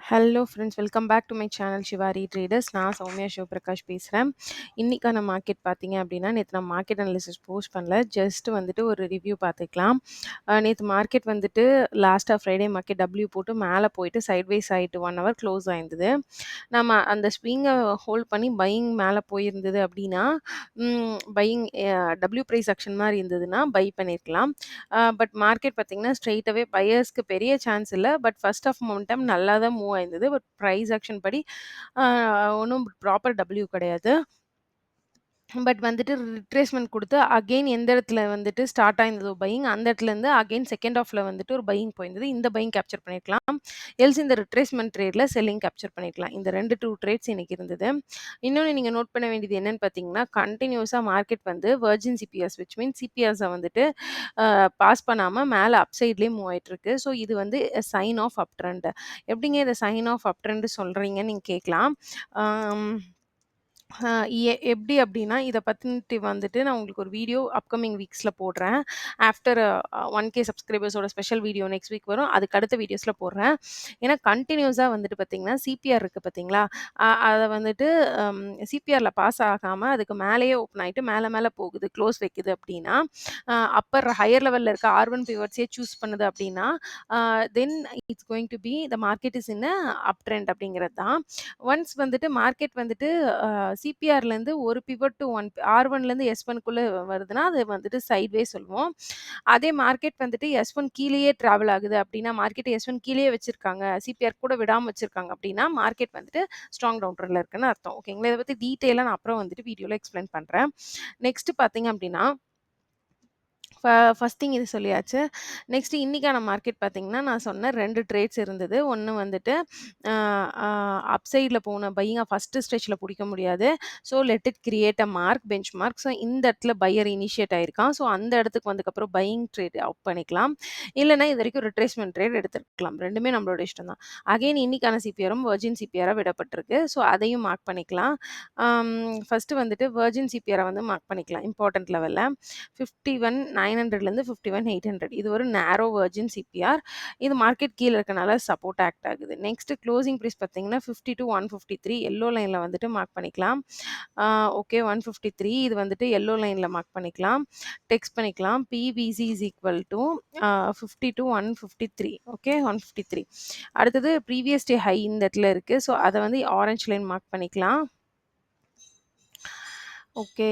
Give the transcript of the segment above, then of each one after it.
Hello friends, welcome back to my channel Shivari traders. நான் சௌமியா சிவபிரகாஷ் பேசுகிறேன். இன்னைக்கான மார்க்கெட் பார்த்தீங்க அப்படின்னா, நேற்று நான் மார்க்கெட் அனாலிசிஸ் போஸ்ட் பண்ணல. ஜஸ்ட் வந்துட்டு ஒரு ரிவ்யூ பார்த்துக்கலாம். நேற்று மார்க்கெட் வந்துட்டு லாஸ்ட்டாக ஃப்ரைடே மார்க்கெட் டபிள்யூ போட்டு மேலே போயிட்டு சைட்வேஸ் ஆகிட்டு 1 ஹவர் க்ளோஸ் ஆயிருந்தது. நம்ம அந்த ஸ்விங்கை ஹோல்ட் பண்ணி பையிங் மேலே போயிருந்தது அப்படின்னா, பையிங் டபிள்யூ ப்ரைஸ் ஆக்ஷன் மாதிரி இருந்ததுன்னா பை பண்ணியிருக்கலாம். பட் மார்க்கெட் பார்த்தீங்கன்னா, ஸ்ட்ரெயிட்டாவே பையர்ஸ்க்கு பெரிய சான்ஸ் இல்ல. பட் ஃபர்ஸ்ட் ஆஃப் மொமெண்டம் நல்லா தான் மூவ் ஆயிருந்தது. பட் பிரைஸ் ஆக்ஷன் படி அ ஒண்ணும் ப்ராப்பர் டபிள்யூ கிடையாது. பட் வந்துட்டு ரிட்ரேஸ்மென்ட் குடுத்து அகைன் எந்த இடத்துல வந்துட்டு ஸ்டார்ட் ஆயிருந்ததோ பையிங், அந்த இடத்துலேருந்து அகைன் செகண்ட் ஹாஃப்ல வந்துட்டு ஒரு பையிங் போயிருந்தது. இந்த பையிங் கேப்சர் பண்ணியிருக்கலாம். எல்ஸ் இந்த ரிட்ரேஸ்மென்ட் ட்ரேட்ல செல்லிங் கேப்சர் பண்ணியிருக்கலாம். இந்த 2 ட்ரேட்ஸ் இன்னைக்கு இருந்தது. இன்னொன்னு நீங்க நோட் பண்ண வேண்டியது என்னன்னு பார்த்தீங்கன்னா, கன்டினியூஸா மார்க்கெட் வந்து வெர்ஜின் சிபிஎஸ் விச் மீன்ஸ் சிபிஎஸ்ஸ வந்துட்டு பாஸ் பண்ணாம மேல அப் சைட்லயே மூவ் ஆயிட்டு இருக்கு. ஸோ இது வந்து சைன் ஆஃப் அப் ட்ரெண்ட். எப்படிங்க இத சைன் ஆஃப் அப் ட்ரெண்ட் சொல்றீங்கன்னு நீங்க கேட்கலாம். ஆம். அ எப்படி அப்டின்னா, இத பத்தின்ட்டு வந்துட்டு நான் உங்களுக்கு ஒரு வீடியோ அப்கமிங் வீக்ஸ்ல போடுறேன். ஆஃப்டர் 1K சப்ஸ்கிரைபர்ஸோட ஸ்பெஷல் வீடியோ நெக்ஸ்ட் வீக் வரும். அதுக்கு அடுத்த வீடியோஸ்ல போடுறேன். ஏன்னா கன்டினியூஸா வந்துட்டு பார்த்தீங்கன்னா, சிபிஆர் இருக்கு பார்த்தீங்களா? அத வந்துட்டு அம் சிபிஆர்ல பாஸ் ஆகாம அதுக்கு மேலேயே ஓப்பன் ஆயிட்டு மேல மேல போகுது, க்ளோஸ் வைக்குது அப்டின்னா, அப்பர் ஹையர் லெவல்ல இருக்க ஆர்1 பிவட்ஸே சூஸ் பண்ணுது அப்டின்னா, then it's going to be the market is in up trend அப்டிங்கிறது தான். ஒன்ஸ் வந்துட்டு மார்க்கெட் வந்துட்டு சிபிஆர்லேருந்து ஒரு பிவட் டு ஆர்1லேருந்து எஸ்1க்குள்ள வருதுன்னா, அது வந்துட்டு சைட்வேஸ் சொல்லுவோம். அதே மார்க்கெட் வந்துட்டு எஸ்1 கீழயே ட்ராவல் ஆகுது அப்டின்னா, மார்க்கெட் எஸ்1 கீழயே வச்சிருக்காங்க. சிபிஆர் கூட விடாம வச்சிருக்காங்க அப்டின்னா, மார்க்கெட் வந்துட்டு ஸ்ட்ராங் டவுன் ட்ரெண்ட்ல இருக்குன்னு அர்த்தம். ஓகேங்களா? இத பத்தி டீட்டெயிலா நான் அப்புறம் வந்துட்டு வீடியோல எக்ஸ்பிளைன் பண்றேன். நெக்ஸ்ட் பார்த்தீங்க அப்டின்னா, ஃபர்ஸ்ட் திங் இது சொல்லியாச்சு. நெக்ஸ்ட் இன்னைக்கான மார்க்கெட் பார்த்தீங்கன்னா, நான் சொன்ன 2 ட்ரேட்ஸ் இருந்தது. ஒண்ணு வந்துட்டு அ அ அப் சைட்ல போன பையிங்க ஃபர்ஸ்ட் ஸ்ட்ரெச்ல புடிக்க முடியாது. So let it create a bench mark. So இந்த இடத்துல பையர் இனிஷியேட் ஆயிருக்கான். ஸோ அந்த இடத்துக்கு வந்ததுக்கப்புறம் பையிங் ட்ரேட் ஆப் பண்ணிக்கலாம். இல்லன்னா இதுவரைக்கும் ரிட்ரேஸ்மென்ட் ட்ரேட் எடுத்துக்கலாம். 2மே நம்மளோட இஷ்டம் தான். அகைன் இன்னைக்கான சிபிஆரும் வெர்ஜின் சிபிஆரா விடப்பட்டிருக்கு. ஸோ அதையும் மார்க் பண்ணிக்கலாம். ஃபர்ஸ்ட் வந்துட்டு வெர்ஜின் சிபிஆர வந்து மார்க் பண்ணிக்கலாம். இம்பார்ட்டன்ட் லெவல்ல 51,900லேருந்து 51,800 இது ஒரு நேரோ வெர்ஜின் சிபிஆர். இது மார்க்கெட் கீழ இருக்கனால சப்போர்ட் ஆக்ட் ஆகுது. நெக்ஸ்ட் க்ளோசிங் பிரைஸ் பார்த்தீங்கன்னா 50-153 எல்லோ லைன்ல வந்துட்டு மார்க் பண்ணிக்கலாம். ஓகே 153 இது வந்துட்டு எல்லோ லைன்ல மார்க் பண்ணிக்கலாம். டெக்ஸ்ட் பண்ணிக்கலாம். PVC is equal to 50-153 okay 153. அடுத்தது ப்ரீவியஸ் டே ஹை இந்த இடத்துல இருக்கு. ஸோ அத வந்து ஆரஞ்ச் லைன் மார்க் பண்ணிக்கலாம். ஓகே.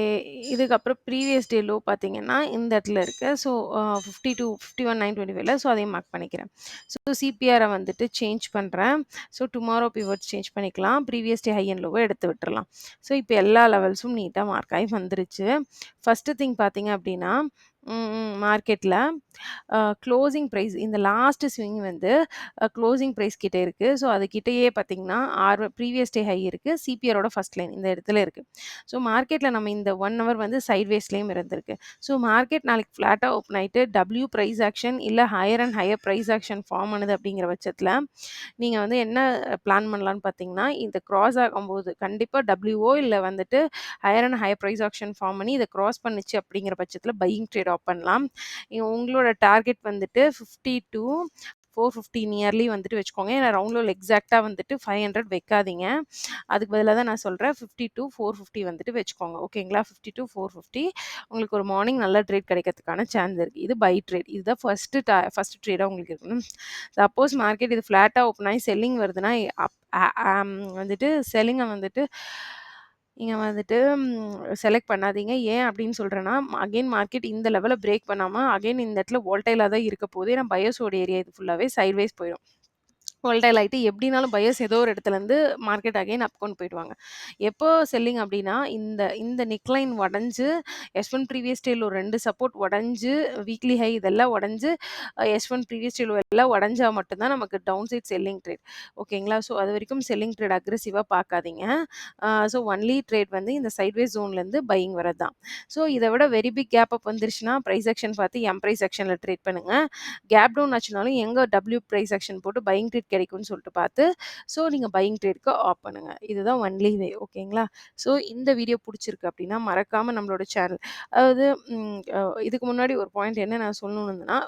இதுக்கப்புறம் ப்ரீவியஸ் டே லோ பார்த்தீங்கன்னா, இந்த இடத்துல இருக்கு. ஸோ 52-51,925ல ஸோ அதையும் மார்க் பண்ணிக்கிறேன். ஸோ சிபிஆர வந்துட்டு சேஞ்ச் பண்றேன். ஸோ டுமாரோ பிவட் சேஞ்ச் பண்ணிக்கலாம். ப்ரீவியஸ் டே ஹை அண்ட் லோவ எடுத்து விட்டுறலாம். ஸோ இப்ப எல்லா லெவல்ஸும் நீட்டா மார்க் ஆகி வந்துருச்சு. ஃபர்ஸ்ட் திங் பார்த்தீங்க அப்டின்னா, மார்க்கெட்ல க்ளோசிங் பிரைஸ் இந்த லாஸ்ட் ஸ்விங் வந்து க்ளோசிங் பிரைஸ் கிட்ட இருக்கு. ஸோ அது கிட்டயே பார்த்தீங்கன்னா, ப்ரீவியஸ் டே ஹை இருக்கு. சிபிஆரோட ஃபர்ஸ்ட் லைன் இந்த இடத்துல இருக்கு. ஸோ மார்க்கெட்ல நம்ம இந்த 1 ஹவர் வந்து சைட்வேஸ்லயும் இருந்திருக்கு. ஸோ மார்க்கெட் நாளைக்கு ஃப்ளாட்டா ஓப்பன் ஆயிட்டு டபிள்யூ பிரைஸ் ஆக்ஷன் இல்ல higher and higher price action form பண்ணுது அப்படிங்கிற பட்சத்துல, நீங்க வந்து என்ன பிளான் பண்ணலாம்னு பார்த்தீங்கன்னா, இந்த கிராஸ் ஆகும்போது கண்டிப்பா டபிள்யூஓ இல்ல வந்துட்டு higher and higher price action form பண்ணி இத கிராஸ் பண்ணுச்சு அப்படிங்கிற பட்சத்துல பையிங் ட்ரேட் ஆஃப் பண்ணலாம். உங்களோட டார்கெட் வந்துட்டு 50-450 நியர்லி வந்துட்டு வச்சுக்கோங்க. ஏன்னா ரவுண்ட் லோல எக்ஸாக்ட்டா வந்துட்டு 500 வைக்காதீங்க. அதுக்கு பதிலா தான் நான் சொல்றேன் 50-450 வந்துட்டு வச்சுக்கோங்க. ஓகேங்களா? 50-450 உங்களுக்கு ஒரு மார்னிங் நல்ல ட்ரேட் கிடைக்கிறதுக்கான சான்ஸ் இருக்கு. இது பை ட்ரேட். இதுதான் ஃபர்ஸ்ட் ட்ரேடா உங்களுக்கு இருக்கணும். சப்போஸ் மார்க்கெட் இது ஃப்ளாட்டா ஓப்பன் ஆகி செல்லிங் வருதுன்னா, அப் அ அம் வந்துட்டு செல்லிங்க வந்துட்டு நீங்க வந்துட்டு செலக்ட் பண்ணாதீங்க. ஏன் அப்படின்னு சொல்றேன்னா, அகைன் மார்க்கெட் இந்த லெவல பிரேக் பண்ணாம, அகைன் இந்த இடத்துல வோல்டைலா தான் இருக்க போகுது. ஏன்னா பையர்ஸோட ஏரியா இது ஃபுல்லாவே சைட்வேஸ் போயிடும். வோல்டைல் ஆயிட்டு எப்படினாலும் பையர்ஸ் ஏதோ ஒரு இடத்துலருந்து மார்க்கெட் அகைன் அப் கொண்டு போயிடுவாங்க. எப்போ செல்லிங் அப்படின்னா, இந்த இந்த நெக்லைன் உடைஞ்சு S one previous day low 2 support உடைஞ்சு, வீக்லி ஹை இதெல்லாம் உடைஞ்சு, எஸ்1 ப்ரீவியஸ் டே லோ எல்லாம் உடைஞ்சா மட்டும் தான் நமக்கு டவுன் சைட் செல்லிங் ட்ரேட். ஓகேங்களா? ஸோ அதுவரைக்கும் செல்லிங் ட்ரேட் அக்ரெசிவா பார்க்காதீங்க. ஸோ ஒன்லி ட்ரேட் வந்து இந்த சைட்வேஸ் ஜோன்லேருந்து பையிங் வரது தான். ஸோ இத விட வெரி பிக் கேப் அப் வந்துருச்சுன்னா, பிரைஸ் ஆக்ஷன் பார்த்து எம் பிரைஸ் ஆக்ஷன்ல ட்ரேட் பண்ணுங்க. கேப் டவுன் ஆச்சுனாலும் எங்க டபிள்யூ பிரைஸ் ஆக்ஷன் போட்டு பையிங் ட்ரேட் கிடைக்கும்னு சொல்லிட்டு பார்த்து, ஸோ நீங்க பையிங் ட்ரேட்க்கு ஆப் பண்ணுங்க. இதுதான் ஒன்லி வே. ஓகேங்களா? ஸோ இந்த வீடியோ புடிச்சிருக்கு அப்படின்னா, மறக்காம நம்மளோட சேனல் அதாவது இதுக்கு முன்னாடி ஒரு பாயிண்ட் என்ன நான் சொல்லணும்னு இருந்தேன்னா,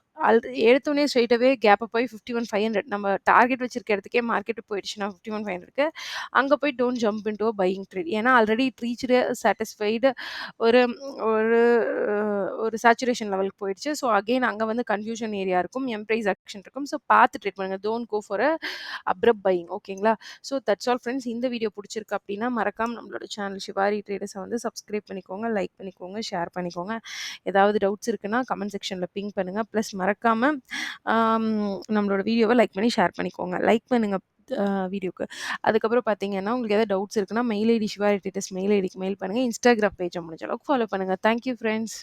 எடுத்தோனே ஸ்ட்ரெய்ட்டாவே கேப் அப் ஆயி 51,500 நம்ம டார்கெட் வச்சிருக்க இடத்துக்கே மார்க்கெட் போயிடுச்சுன்னா 51,500க்கு அங்க போய் don't jump into a buying trade. ஏன்னா ஆல்ரெடி இட் ரீச்டு சாட்டிஸ்ஃபைடு ஒரு ஒரு ஒரு சேச்சுரேஷன் லெவலுக்கு போயிடுச்சு. ஸோ அகைன் அங்க வந்து கன்ஃப்யூஷன் ஏரியா இருக்கும். எம்பிரைஸ் ஆக்ஷன் இருக்கும். ஸோ பார்த்து ட்ரேட் பண்ணுங்க. Don't go for abrupt buying. ஓகேங்களா? So that's all friends. இந்த வீடியோ புடிச்சிருக்கு அப்படின்னா, மறக்காம நம்மளோட சேனல் சிவாரி ட்ரேடர்ஸ வந்து சப்ஸ்கிரைப் பண்ணிக்கோங்க, லைக் பண்ணிக்கோங்க, ஷேர் பண்ணிக்கோங்க. ஏதாவது டவுட்ஸ் இருக்குன்னா கமெண்ட் செக்ஷன்ல பிங் பண்ணுங்க. ப்ளஸ் மறக்காம ஆம் நம்மளோட வீடியோவ லைக் பண்ணி ஷேர் பண்ணிக்கோங்க. லைக் பண்ணுங்க வீடியோக்கு. அதுக்கப்புறம் பார்த்தீங்கன்னா, உங்களுக்கு ஏதாவது டவுட்ஸ் இருக்குன்னா மெயில் ஐடி சிவாரி ட்ரேடர்ஸ் மெயில் ஐடிக்கு மெயில் பண்ணுங்க. இன்ஸ்டாகிராம் பேஜ முடிஞ்ச அளவுக்கு ஃபாலோ பண்ணுங்க. Thank you friends.